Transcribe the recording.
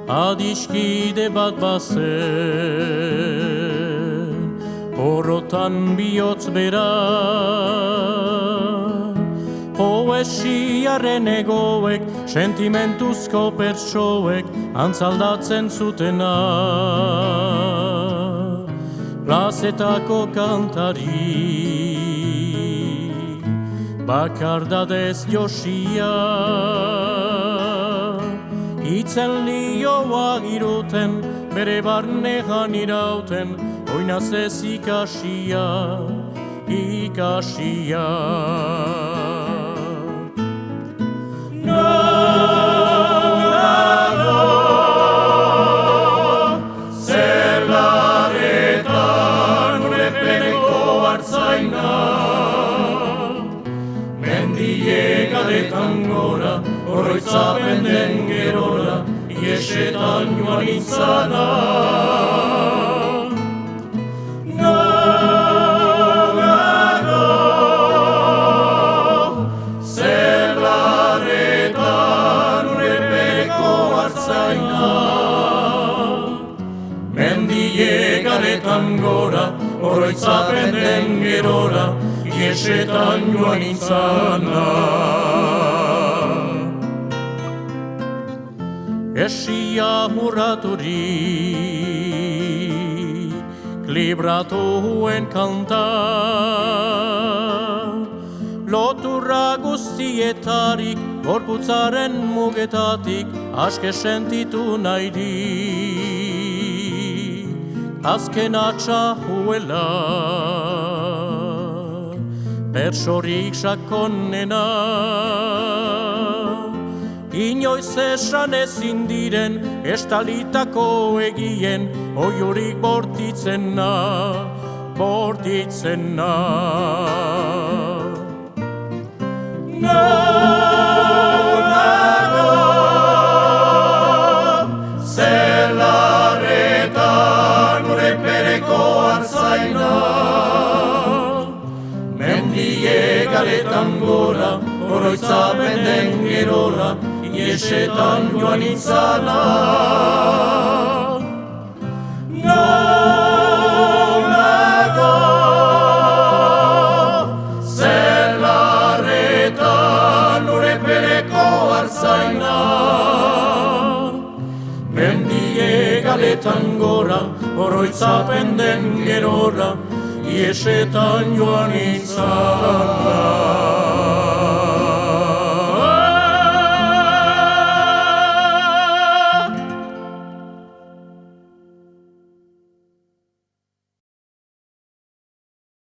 adiskide bat bazen, horrotan bihotz bera, poesiaren egoek, sentimentuzko pertsoek, antzaldatzen zutena. Plazetako kantari, bakardadez josia, itzen lioa giruten, bere barnean irauten, oinaz ez ikasia, ikasia. Mendiegaretan gora, oroitzapen den gerora, iesetan joan izana. Nolago, zerlaretan urepeko hartzaina. Mendiegaretan gora, oroitzapen den gerora, iesetan joan izana. Esia hurraturik, libratuen kanta, loturra guztietarik, gorputzaren mugetatik, aske sentitu nahirik, azken atxahuela, pertsorik sakonena. Inoiz esan ezin diren, estalitako egien, oiurik bortitzena, bortitzena. Nolago, zerlaretan urepereko hartzaina. Mendiegaretan gora, oroitzapen den gerora, iesetan joan izana. Nolago, zerlaretan urepereko hartzaina. Mendiegaretan gora, oroitzapen den gerora, iesetan joan izana.